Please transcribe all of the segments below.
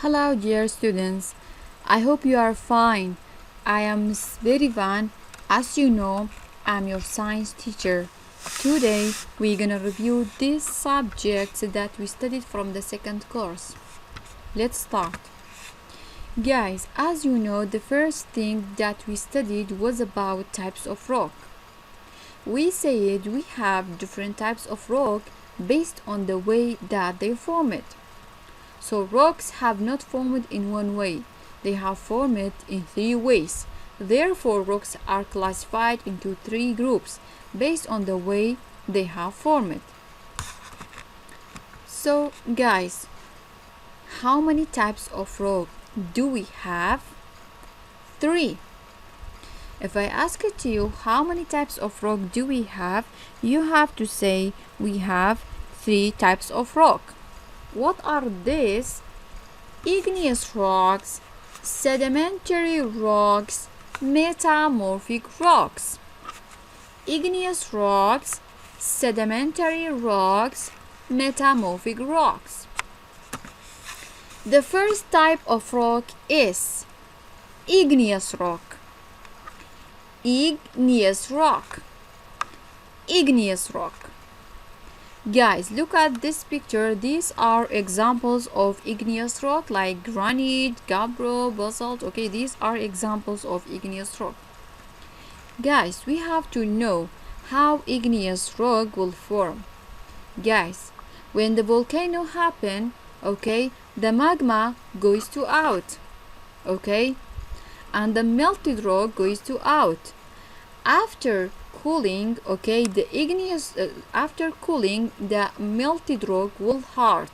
Hello dear students, I hope you are fine. I am م.بێریڤان. As you know, I'm your science teacher. Today we're gonna review these subjects that we studied from the second course. Let's start. Guys, as you know, the first thing that we studied was about types of rock. We said we have different types of rock based on the way that they form it. So rocks have not formed in one way, they have formed in three ways. Therefore, rocks are classified into three groups based on the way they have formed. So guys, how many types of rock do we have? 3. If I ask it to you, how many types of rock do we have? You have to say we have 3 types of rock. What are these? Igneous rocks, sedimentary rocks, metamorphic rocks. Igneous rocks, sedimentary rocks, metamorphic rocks. The first type of rock is igneous rock. Igneous rock. Igneous rock. Guys, look at this picture. These are examples of igneous rock like granite, gabbro, basalt. Okay, these are examples of igneous rock. Guys, we have to know how igneous rock will form. Guys, when the volcano happen, okay, the magma goes to out, okay, and the melted rock goes to out. After cooling, okay, after cooling, the melted rock will hard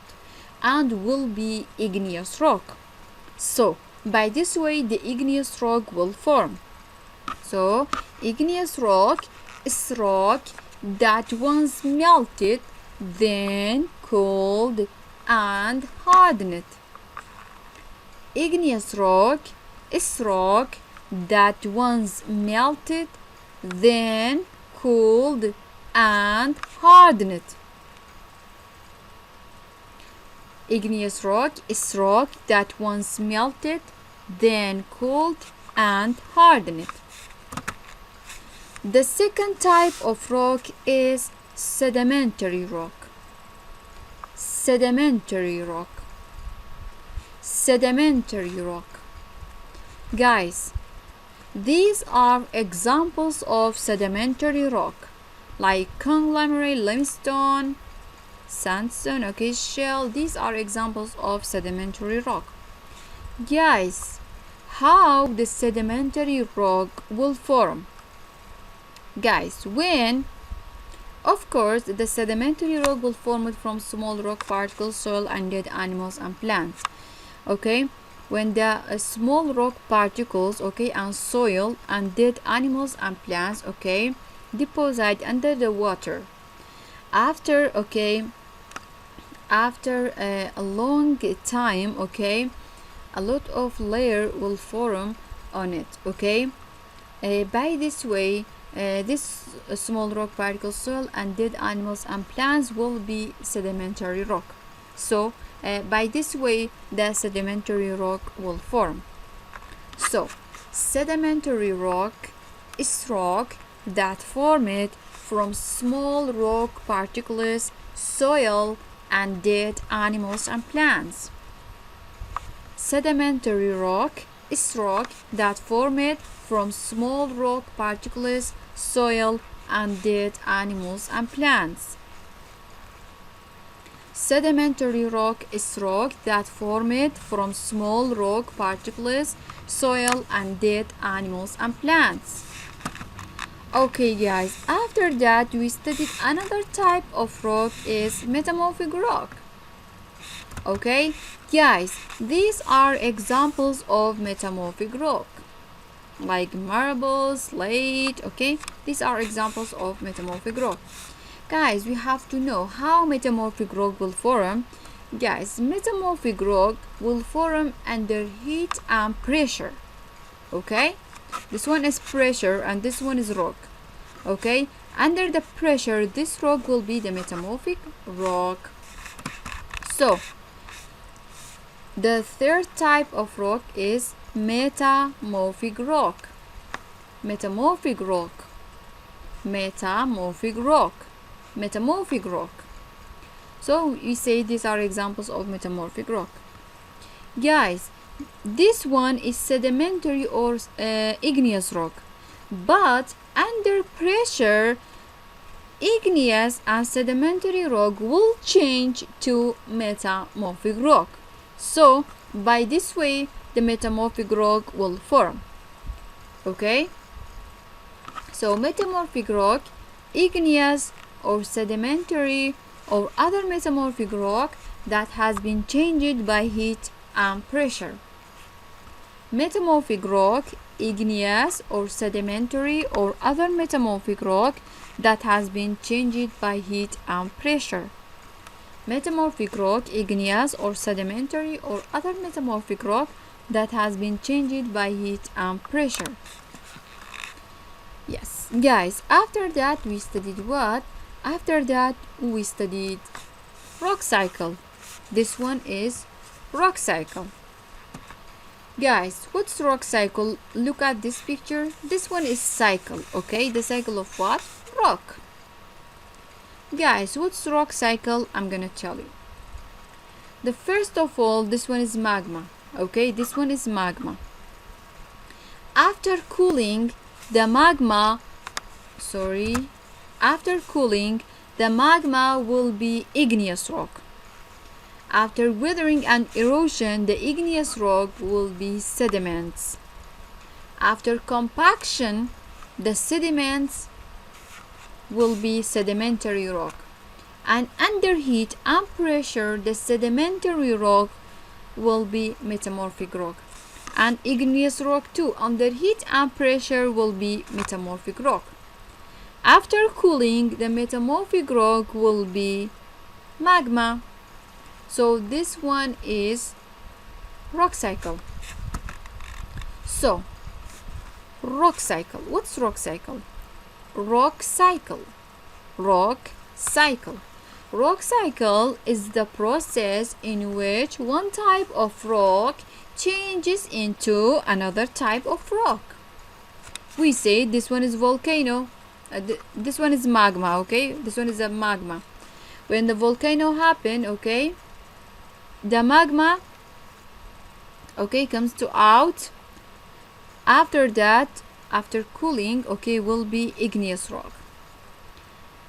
and will be igneous rock. So by this way the igneous rock will form. So igneous rock is rock that once melted, then cooled and hardened. Igneous rock is rock that once melted, then cooled and hardened. Igneous rock is rock that once melted, then cooled and hardened. The second type of rock is sedimentary rock. Sedimentary rock. Sedimentary rock. Guys, these are examples of sedimentary rock like conglomerate, limestone, sandstone, okay, shale. These are examples of sedimentary rock. Guys, how the sedimentary rock will form? Guys, when, of course, the sedimentary rock will form from small rock particles, soil and dead animals and plants. Okay, when the small rock particles, okay, and soil and dead animals and plants, okay, deposit under the water. After, okay, after a long time, okay, a lot of layer will form on it, okay. By this way, this small rock particles, soil and dead animals and plants will be sedimentary rock. So by this way the sedimentary rock will form. So sedimentary rock is rock that formed from small rock particles, soil and dead animals and plants. Sedimentary rock is rock that formed from small rock particles, soil and dead animals and plants. Sedimentary rock is rock that formed from small rock particles, soil and dead animals and plants. Okay guys, after that we studied another type of rock is metamorphic rock. Okay guys, these are examples of metamorphic rock like marble, slate. Okay, these are examples of metamorphic rock. Guys, we have to know how metamorphic rock will form. Guys, metamorphic rock will form under heat and pressure. Okay, this one is pressure and this one is rock. Okay, under the pressure this rock will be the metamorphic rock. So The third type of rock is metamorphic rock. Metamorphic rock. Metamorphic rock. Metamorphic rock. So we say these are examples of metamorphic rock. Guys, this one is sedimentary or igneous rock, but under pressure igneous and sedimentary rock will change to metamorphic rock. So by this way the metamorphic rock will form. Okay, so metamorphic rock, igneous or sedimentary or other metamorphic rock that has been changed by heat and pressure. Metamorphic rock, igneous or sedimentary or other metamorphic rock that has been changed by heat and pressure. Metamorphic rock, igneous or sedimentary or other metamorphic rock that has been changed by heat and pressure. Yes, guys, after that we studied what? After that we studied rock cycle. This one is rock cycle. Guys, what's rock cycle? Look at this picture. This one is cycle, okay? The cycle of what? Rock. Guys, what's rock cycle? I'm gonna tell you. The first of all, this one is magma, okay? This one is magma. After cooling, the magma will be igneous rock. After weathering and erosion, the igneous rock will be sediments. After compaction, the sediments will be sedimentary rock. And under heat and pressure, the sedimentary rock will be metamorphic rock. And igneous rock too, under heat and pressure, will be metamorphic rock. After cooling, the metamorphic rock will be magma. So this one is rock cycle. So rock cycle. What's rock cycle? Rock cycle. Rock cycle. Rock cycle is the process in which one type of rock changes into another type of rock. We say this one is volcano. This one is magma, okay? This one is a magma. When the volcano happened, okay, the magma, okay, comes to out. After that, after cooling, okay, will be igneous rock.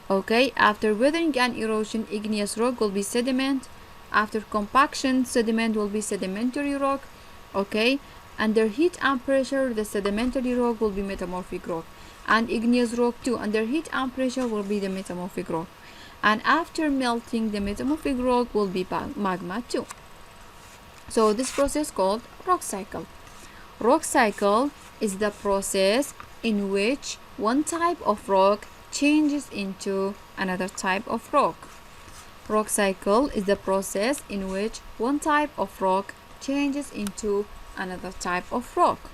Okay, after weathering and erosion, igneous rock will be sediment. After compaction, sediment will be sedimentary rock. Okay, under heat and pressure, the sedimentary rock will be metamorphic rock, and igneous rock too, under heat and pressure, will be the metamorphic rock. And after melting, the metamorphic rock will be magma too. So this process called rock cycle. Rock cycle is the process in which one type of rock changes into another type of rock. Rock cycle is the process in which one type of rock changes into another type of rock.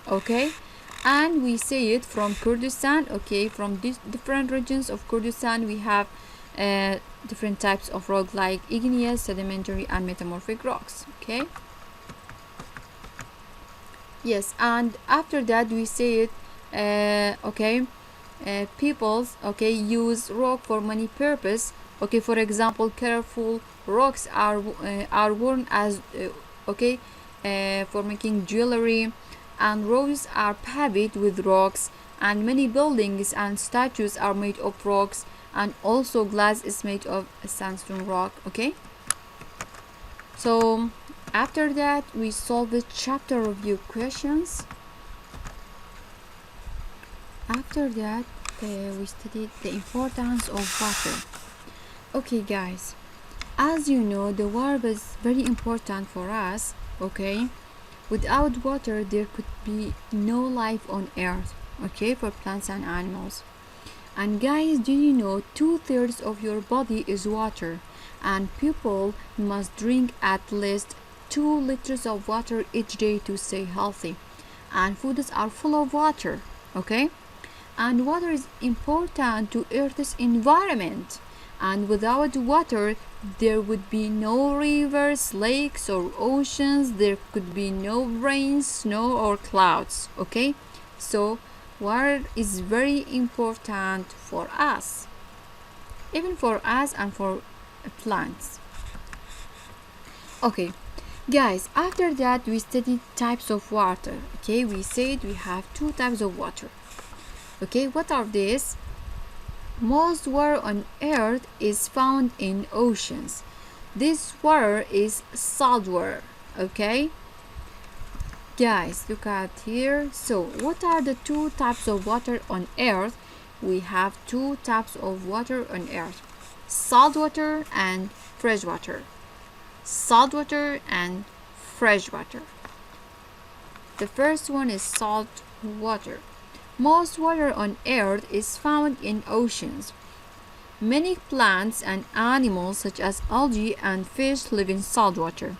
Okay, and we say it from Kurdistan. Okay, from these different regions of Kurdistan we have different types of rock like igneous, sedimentary and metamorphic rocks. Okay, yes, and after that we say it okay, peoples, okay, use rock for many purpose. Okay, for example, colorful rocks are worn as okay, for making jewelry, and roads are paved with rocks, and many buildings and statues are made of rocks, and also glass is made of sandstone rock. Okay, so after that we solve the chapter review questions. After that we studied the importance of water. Okay guys, as you know, the water is very important for us. Okay, without water there could be no life on earth, okay, for plants and animals. And guys, do you know 2/3 of your body is water, and people must drink at least 2 liters of water each day to stay healthy, and foods are full of water. Okay, and water is important to Earth's environment, and without water there would be no rivers, lakes or oceans. There could be no rain, snow or clouds. Okay, so water is very important for us, even for us and for plants. Okay guys, after that we studied types of water. Okay, we said we have two types of water. Okay, what are these? Most water on earth is found in oceans. This water is salt water. Okay guys, look at here. So what are the two types of water on earth? We have two types of water on earth: salt water and fresh water. Salt water and fresh water. The first one is salt water. Most water on earth is found in oceans. Many plants and animals such as algae and fish live in salt water.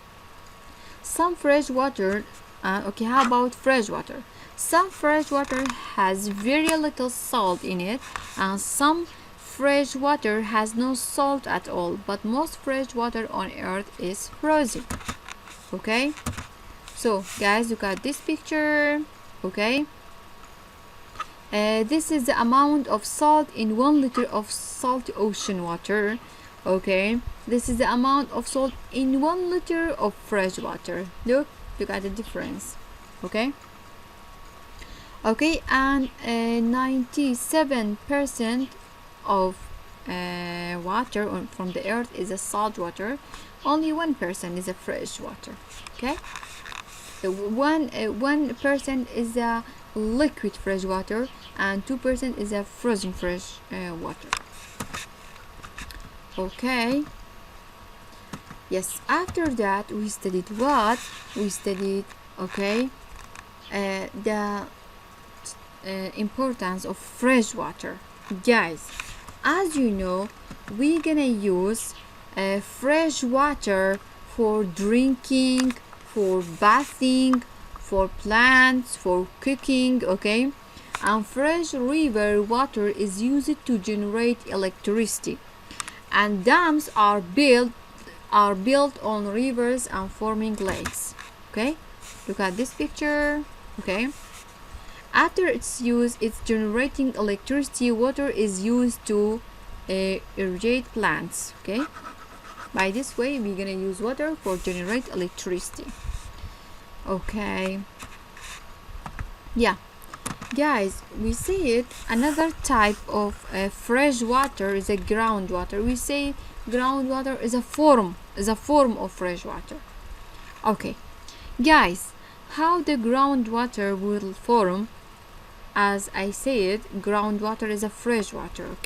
Some fresh water, okay, how about fresh water? Some fresh water has very little salt in it, and some fresh water has no salt at all, but most fresh water on earth is frozen. Okay, so guys, look at this picture. Okay, this is the amount of salt in 1 liter of salty ocean water. Okay, this is the amount of salt in 1 liter of fresh water. Look at the difference. Okay, and 97% of water from the earth is a salt water. Only 1% is a fresh water. Okay, 1% is a liquid fresh water and 2% is a frozen fresh water. Okay, yes, after that we studied what? We studied, okay, the importance of fresh water. Guys, as you know, we're gonna use fresh water for drinking, for bathing, for plants, for cooking. Okay, and fresh river water is used to generate electricity, and dams are built on rivers and forming lakes. Okay, look at this picture. Okay, after its use, it's generating electricity. Water is used to irrigate plants. Okay, by this way we're gonna use water for generate electricity. Okay, yeah guys, we see it. Another type of fresh water is a groundwater. We say groundwater is a form of fresh water. Okay guys, how the groundwater will form? As I said, groundwater is a fresh water.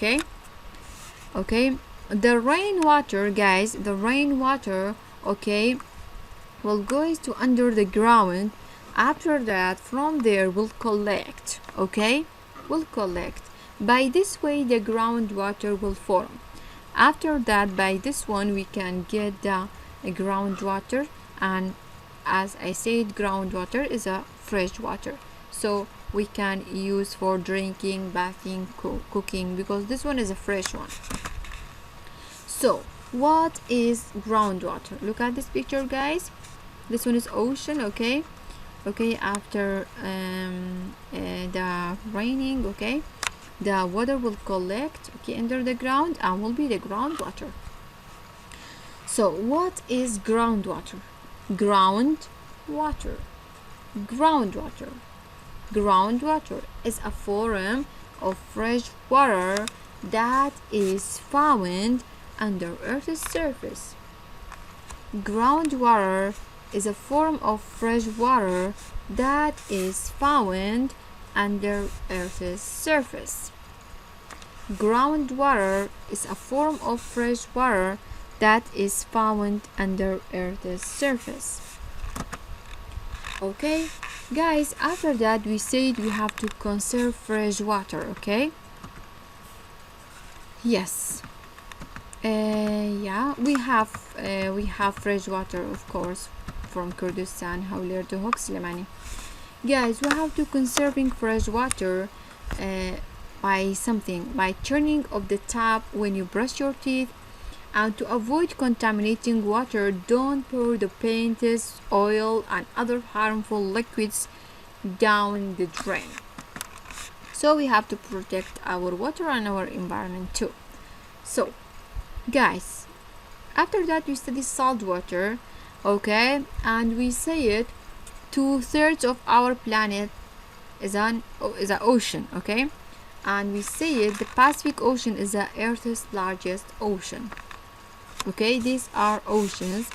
Okay, the rainwater, guys, the rainwater, okay, will go to under the ground. After that, from there will collect. Okay, will collect. By this way the groundwater will form. After that, by this one we can get the groundwater, and as I said, groundwater is a fresh water, so we can use for drinking, bathing, cooking, because this one is a fresh one. So what is groundwater? Look at this picture, guys. This one is ocean. Okay, after the raining, okay, the water will collect, okay, under the ground and will be the groundwater. So what is groundwater? Groundwater is a form of fresh water that is found under Earth's surface. Groundwater is a form of fresh water that is found under Earth's surface. Groundwater is a form of fresh water that is found under Earth's surface. Okay, guys, after that we said we have to conserve fresh water. Okay, yes, yeah, we have fresh water, of course, from Kurdistan, Hawler to Slimani. Guys, we have to conserving fresh water by turning off the tap when you brush your teeth. And to avoid contaminating water, don't pour the paints, oil, and other harmful liquids down the drain. So we have to protect our water and our environment too. So, guys, after that we study salt water, okay, and we say it 2/3 of our planet is an ocean, okay, and we say it the Pacific Ocean is the Earth's largest ocean. Okay, these are oceans.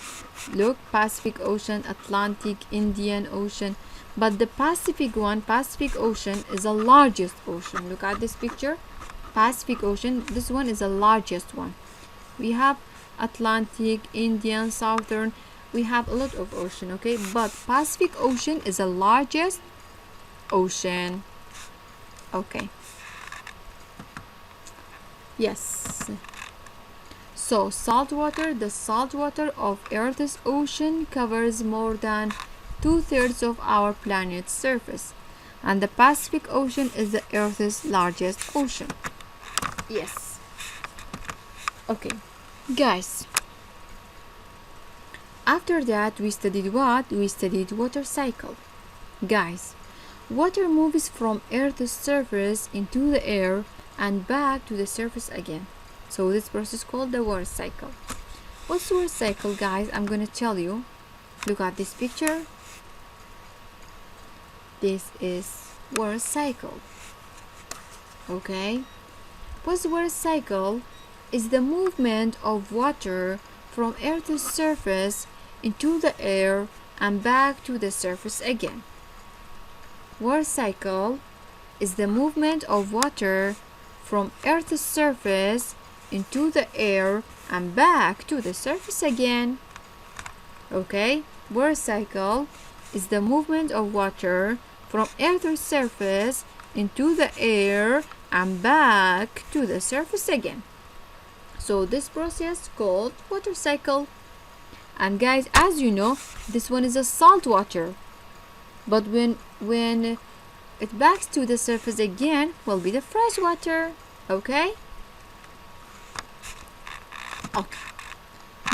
Look, Pacific Ocean, Atlantic, Indian Ocean, but the Pacific Ocean is the largest ocean. Look at this picture, Pacific Ocean, this one is the largest one. We have Atlantic, Indian, Southern, we have a lot of ocean, okay, but Pacific Ocean is the largest ocean. Okay, yes. So saltwater, the saltwater of Earth's ocean covers more than 2/3 of our planet's surface, and the Pacific Ocean is the Earth's largest ocean. Yes. Okay, guys. After that, we studied what? We studied water cycle. Guys, water moves from Earth's surface into the air and back to the surface again. So this process is called the water cycle. What's water cycle, guys? I'm gonna tell you. Look at this picture. This is water cycle. Okay. What's water cycle? Is the movement of water from Earth's surface into the air and back to the surface again. Water cycle is the movement of water from Earth's surface into the air and back to the surface again. Okay, water cycle is the movement of water from Earth's surface into the air and back to the surface again. So this process called water cycle. And guys, as you know, this one is a salt water, but when it backs to the surface again will be the fresh water. Okay,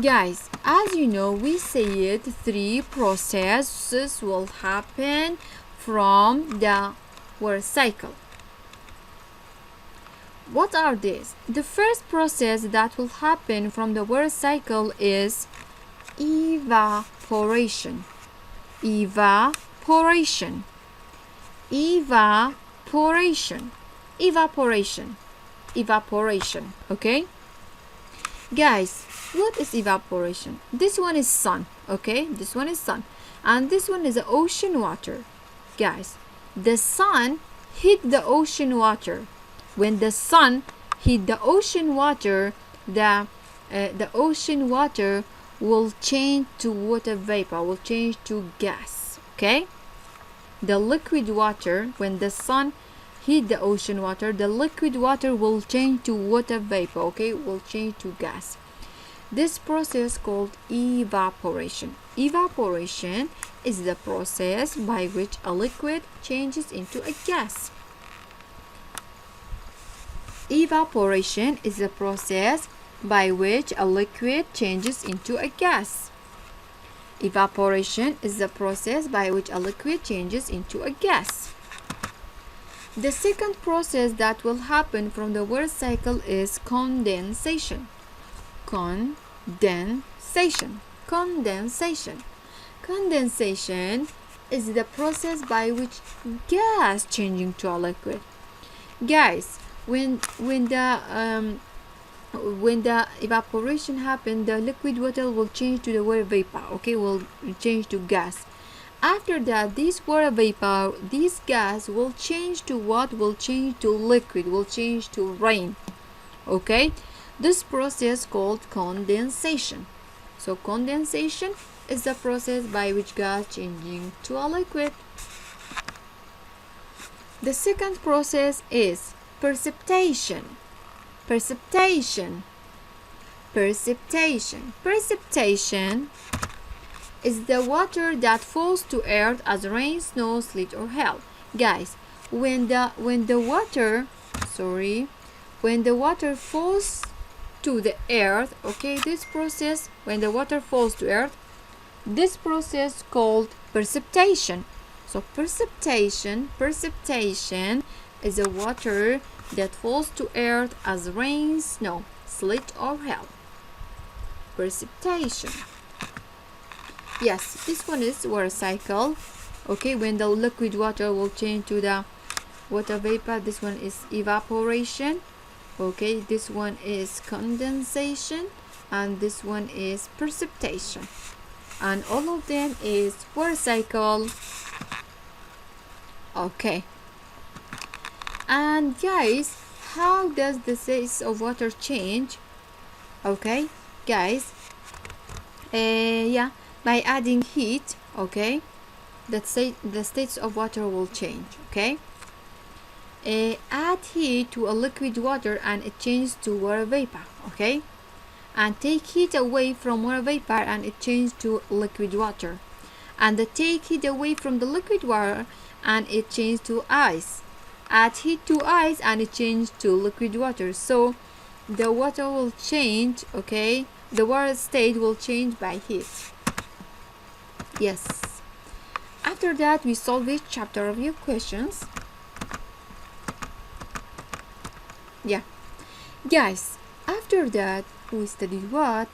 guys, as you know, we say it 3 processes will happen from the water cycle. What are these? The first process that will happen from the water cycle is evaporation. Evaporation. Evaporation. Evaporation. Evaporation. Okay, guys, what is evaporation? This one is sun. Okay, this one is sun, and this one is the ocean water. Guys, the sun hit the ocean water. When the sun hit the ocean water, the ocean water will change to water vapor, will change to gas. Okay, the liquid water, when the sun hit the ocean water, the liquid water will change to water vapor. Okay, will change to gas. This process called evaporation. Evaporation is the process by which a liquid changes into a gas. Evaporation is the process by which a liquid changes into a gas. Evaporation is the process by which a liquid changes into a gas. The second process that will happen from the water cycle is condensation. Condensation. Condensation. Condensation is the process by which gas changing to a liquid. Guys, when the evaporation happens, the liquid water will change to the water vapor. Okay, will change to gas. After that, this water vapor, this gas will change to what? Will change to liquid, will change to rain. Okay, this process called condensation. So condensation is the process by which gas changing to a liquid. The second process is precipitation. Precipitation. Precipitation. Precipitation is the water that falls to earth as rain, snow, sleet, or hail. Guys, when the water sorry, when the water falls to the earth, okay, this process, when the water falls to earth, this process called precipitation. So precipitation is a water that falls to earth as rain, snow, sleet or hail. Precipitation. Yes, this one is water cycle. Okay, when the liquid water will change to the water vapor, this one is evaporation. Okay, this one is condensation, and this one is precipitation, and all of them is water cycle. Okay, and guys, how does the states of water change? Okay guys, yeah, by adding heat, okay, the states of water will change. Okay, add heat to a liquid water and it changes to water vapor. Okay, and take heat away from water vapor and it changes to liquid water, and take heat away from the liquid water and it changes to ice. Add heat to ice and it changes to liquid water. So the water will change. Okay, the water state will change by heat. Yes, after that we solve each chapter of your questions. Yeah guys, after that we studied what?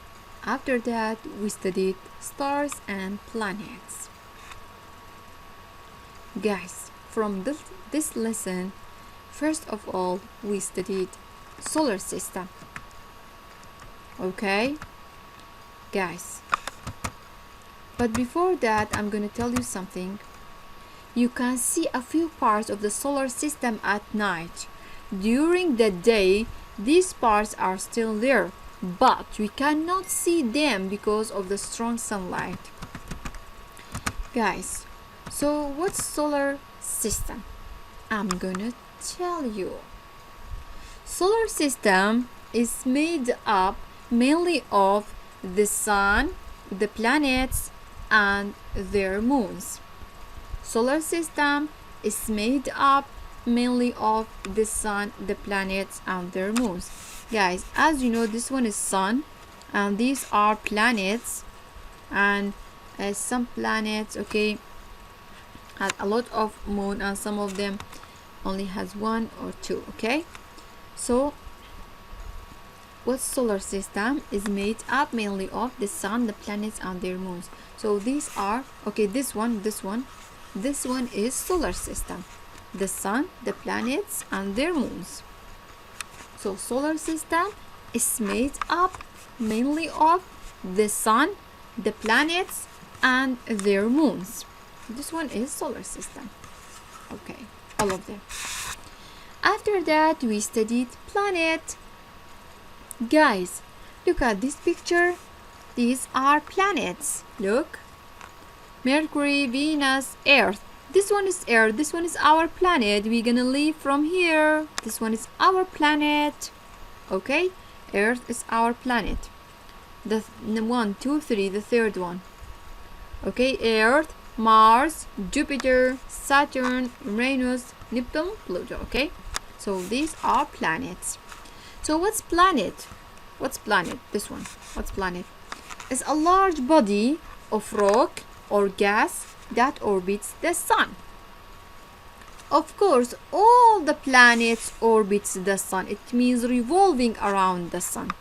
After that we studied stars and planets. Guys, from this lesson, first of all we studied solar system. Okay guys, but before that I'm gonna tell you something. You can see a few parts of the solar system at night. During the day these parts are still there, but we cannot see them because of the strong sunlight. Guys, so what's solar system? I'm gonna tell you. Solar system is made up mainly of the sun, the planets and their moons. Solar system is made up mainly of the sun, the planets and their moons. Guys, as you know, this one is sun and these are planets, and some planets, okay, has a lot of moon and some of them only has one or two. Okay, so what solar system is made up mainly of the sun, the planets and their moons. So these are, okay, this one is solar system, the sun, the planets and their moons. So solar system is made up mainly of the sun, the planets and their moons. This one is solar system. Okay, all of them. After that we studied planet. Guys, look at this picture. These are planets. Look, Mercury, Venus, Earth. This one is Earth. This one is our planet. We're gonna leave from here. This one is our planet. Okay, Earth is our planet. The 1, 2, 3, the third one. Okay, Earth, Mars, Jupiter, Saturn, Uranus, Neptune, Pluto. Okay, so these are planets. So what's planet? What's planet? This one. What's planet? It's a large body of rock or gas that orbits the sun. Of course, all the planets orbits the sun. It means revolving around the sun.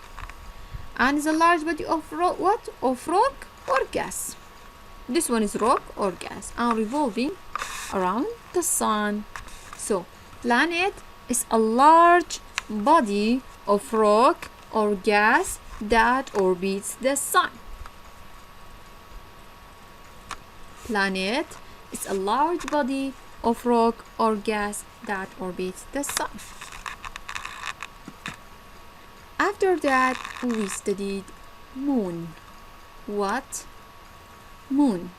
And it's a large body of rock, what? Of rock or gas. This one is rock or gas and revolving around the sun. So planet is a large body of rock or gas that orbits the sun. Planet is a large body of rock or gas that orbits the sun. After that we studied moon. What? Moon.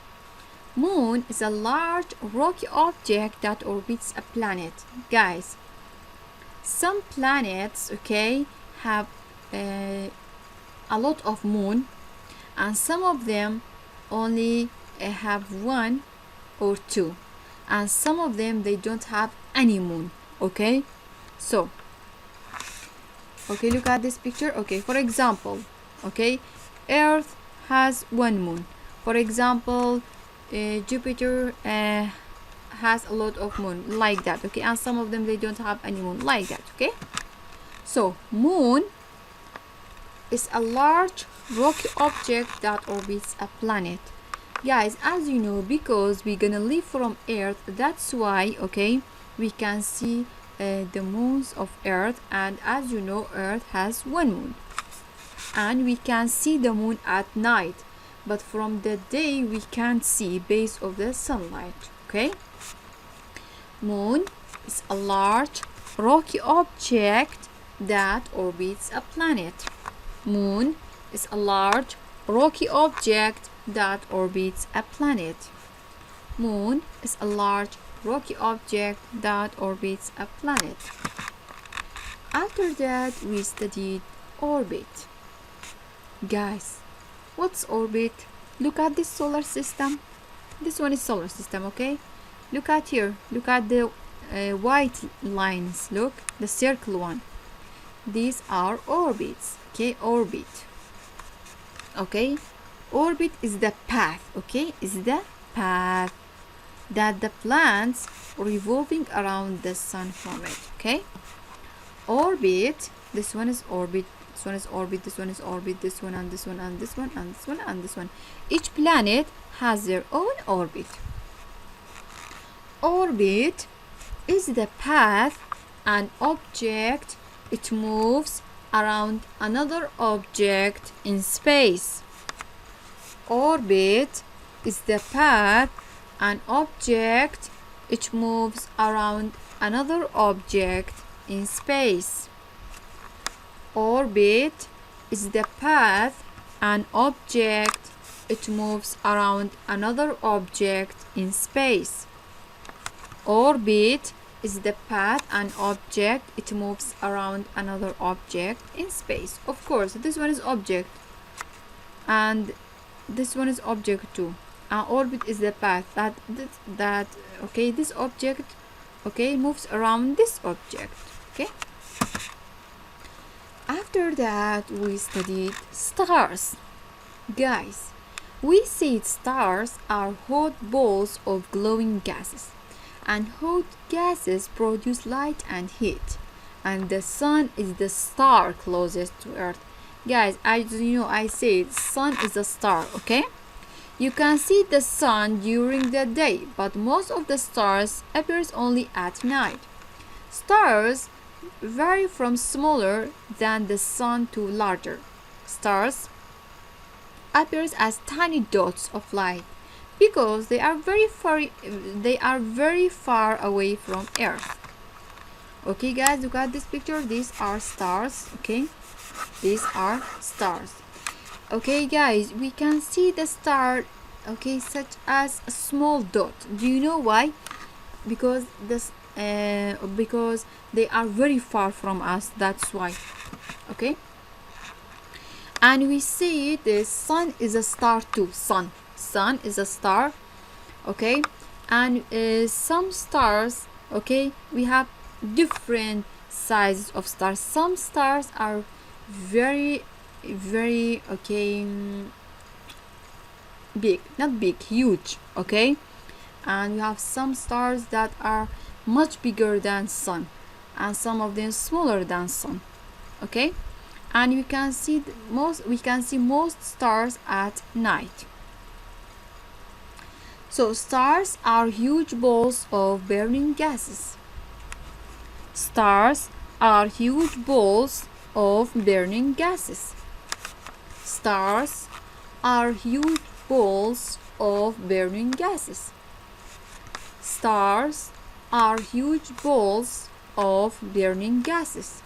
Moon is a large rocky object that orbits a planet. Guys, some planets, okay, have a lot of moon, and some of them only have 1 or 2, and some of them they don't have any moon. Okay, So okay, look at this picture. Okay, for example, okay, Earth has one moon. For example, Jupiter has a lot of moon, like that. Okay, and some of them they don't have any moon, like that. Okay, so moon is a large rocky object that orbits a planet. Guys, as you know, because we're gonna live from Earth, that's why, okay, we can see the moons of Earth, and as you know, Earth has one moon, and we can see the moon at night, but from the day we can't see based of the sunlight. Okay, moon is a large rocky object that orbits a planet. Moon is a large rocky object that orbits a planet. Moon is a large rocky object that orbits a planet. After that, we studied orbit. Guys, what's orbit? Look at this solar system. This one is solar system, okay? Look at here. Look at the white lines. Look, the circle one. These are orbits, okay? Orbit. Okay? Orbit is the path, okay? Is the path that the planets revolving around the sun from it. Okay, orbit, this one is orbit, this one is orbit, this one is orbit, this one and this one and this one and this one and this one. Each planet has their own orbit. Orbit is the path an object it moves around another object in space. Orbit is the path an object it moves around another object in space. Orbit is the path an object it moves around another object in space. Orbit is the path an object it moves around another object in space. Of course, this one is object and this one is object too. Orbit is the path that okay, this object, okay, moves around this object. Okay, after that we studied stars. Guys, we said stars are hot balls of glowing gases, and hot gases produce light and heat, and the sun is the star closest to Earth. Guys, as you know, I said sun is a star. Okay, you can see the sun during the day, but most of the stars appears only at night. Stars vary from smaller than the sun to larger. Stars appears as tiny dots of light because they are very far away from Earth. Okay guys, look at this picture. These are stars. Okay, these are stars. Okay guys, we can see the star, okay, such as a small dot. Do you know why? Because this because they are very far from us, that's why. Okay, and we see the sun is a star too. Sun is a star. Okay, and some stars, okay, we have different sizes of stars. Some stars are very okay, big, not big, huge. Okay, and we have some stars that are much bigger than sun, and some of them smaller than sun. Okay, and we can see most stars at night. So stars are huge balls of burning gases. Stars are huge balls of burning gases. Stars are huge balls of burning gases. Stars are huge balls of burning gases.